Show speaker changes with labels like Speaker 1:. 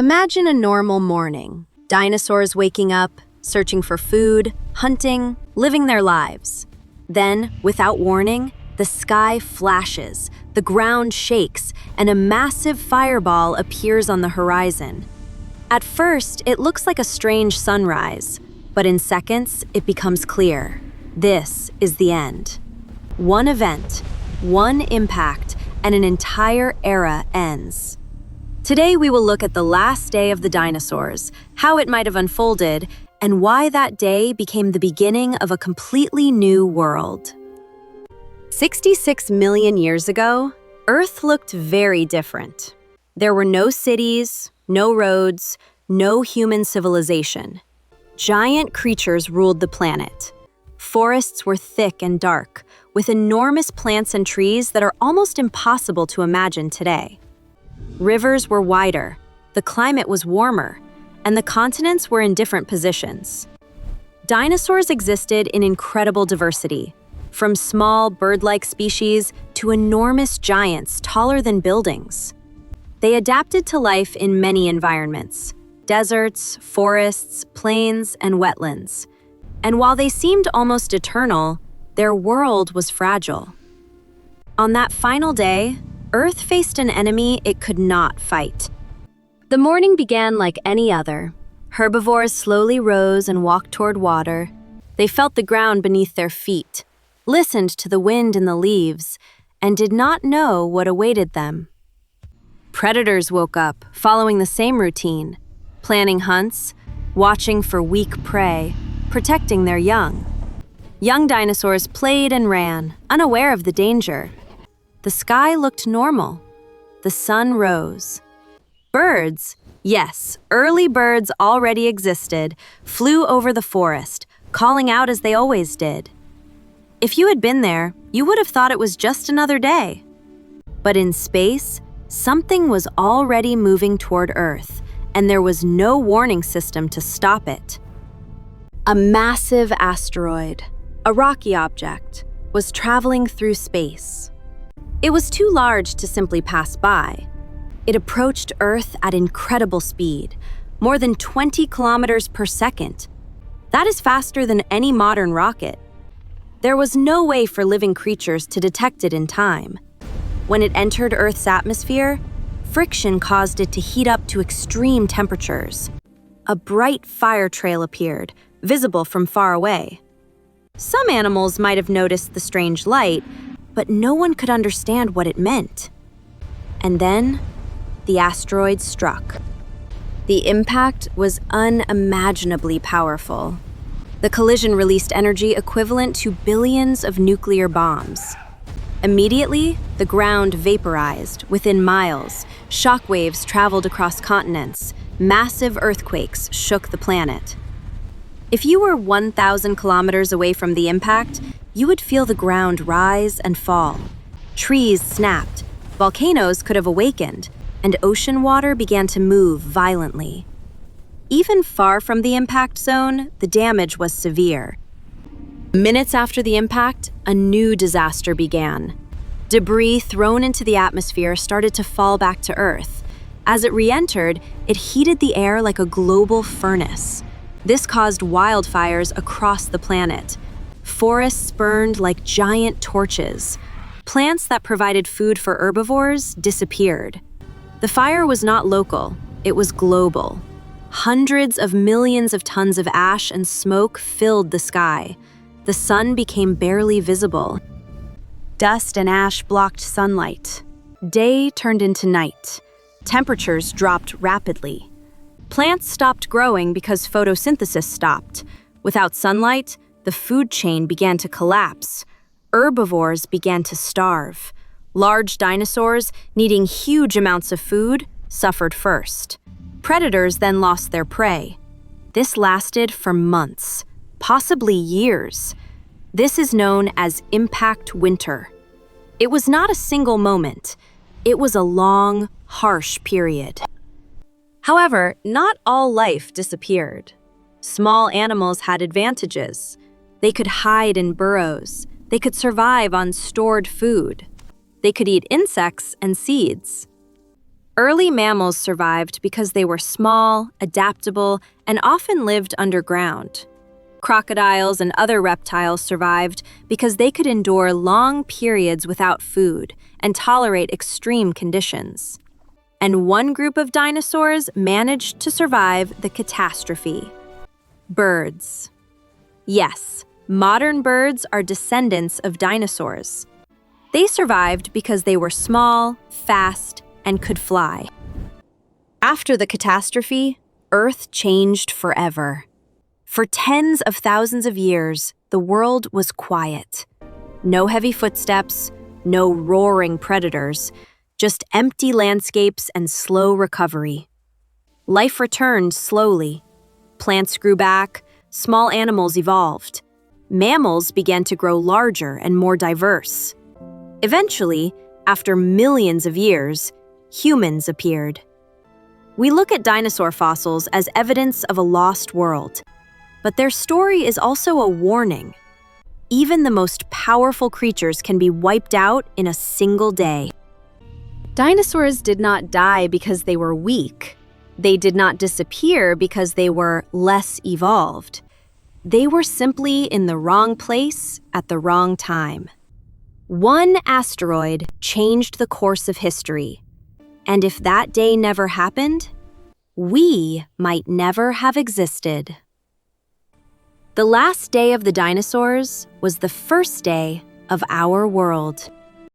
Speaker 1: Imagine a normal morning. Dinosaurs waking up, searching for food, hunting, living their lives. Then, without warning, the sky flashes, the ground shakes, and a massive fireball appears on the horizon. At first, it looks like a strange sunrise, but in seconds, it becomes clear. This is the end. One event, one impact, and an entire era ends. Today, we will look at the last day of the dinosaurs, how it might have unfolded, and why that day became the beginning of a completely new world. 66 million years ago, Earth looked very different. There were no cities, no roads, no human civilization. Giant creatures ruled the planet. Forests were thick and dark, with enormous plants and trees that are almost impossible to imagine today. Rivers were wider, the climate was warmer, and the continents were in different positions. Dinosaurs existed in incredible diversity, from small bird-like species to enormous giants taller than buildings. They adapted to life in many environments: deserts, forests, plains, and wetlands. And while they seemed almost eternal, their world was fragile. On that final day, Earth faced an enemy it could not fight. The morning began like any other. Herbivores slowly rose and walked toward water. They felt the ground beneath their feet, listened to the wind in the leaves, and did not know what awaited them. Predators woke up, following the same routine, planning hunts, watching for weak prey, protecting their young. Young dinosaurs played and ran, unaware of the danger. The sky looked normal. The sun rose. Birds, yes, early birds already existed, flew over the forest, calling out as they always did. If you had been there, you would have thought it was just another day. But in space, something was already moving toward Earth, and there was no warning system to stop it. A massive asteroid, a rocky object, was traveling through space. It was too large to simply pass by. It approached Earth at incredible speed, more than 20 kilometers per second. That is faster than any modern rocket. There was no way for living creatures to detect it in time. When it entered Earth's atmosphere, friction caused it to heat up to extreme temperatures. A bright fire trail appeared, visible from far away. Some animals might have noticed the strange light, but no one could understand what it meant. And then, the asteroid struck. The impact was unimaginably powerful. The collision released energy equivalent to billions of nuclear bombs. Immediately, the ground vaporized. Within miles, shockwaves traveled across continents. Massive earthquakes shook the planet. If you were 1,000 kilometers away from the impact, you would feel the ground rise and fall. Trees snapped, volcanoes could have awakened, and ocean water began to move violently. Even far from the impact zone, the damage was severe. Minutes after the impact, a new disaster began. Debris thrown into the atmosphere started to fall back to Earth. As it re-entered, it heated the air like a global furnace. This caused wildfires across the planet. Forests burned like giant torches. Plants that provided food for herbivores disappeared. The fire was not local, it was global. Hundreds of millions of tons of ash and smoke filled the sky. The sun became barely visible. Dust and ash blocked sunlight. Day turned into night. Temperatures dropped rapidly. Plants stopped growing because photosynthesis stopped. Without sunlight, the food chain began to collapse. Herbivores began to starve. Large dinosaurs, needing huge amounts of food, suffered first. Predators then lost their prey. This lasted for months, possibly years. This is known as impact winter. It was not a single moment. It was a long, harsh period. However, not all life disappeared. Small animals had advantages. They could hide in burrows. They could survive on stored food. They could eat insects and seeds. Early mammals survived because they were small, adaptable, and often lived underground. Crocodiles and other reptiles survived because they could endure long periods without food and tolerate extreme conditions. And one group of dinosaurs managed to survive the catastrophe. Birds. Yes, modern birds are descendants of dinosaurs. They survived because they were small, fast, and could fly. After the catastrophe, Earth changed forever. For tens of thousands of years, the world was quiet. No heavy footsteps, no roaring predators, just empty landscapes and slow recovery. Life returned slowly. Plants grew back, small animals evolved. Mammals began to grow larger and more diverse. Eventually, after millions of years, humans appeared. We look at dinosaur fossils as evidence of a lost world, but their story is also a warning. Even the most powerful creatures can be wiped out in a single day. Dinosaurs did not die because they were weak. They did not disappear because they were less evolved. They were simply in the wrong place at the wrong time. One asteroid changed the course of history. And if that day never happened, we might never have existed. The last day of the dinosaurs was the first day of our world.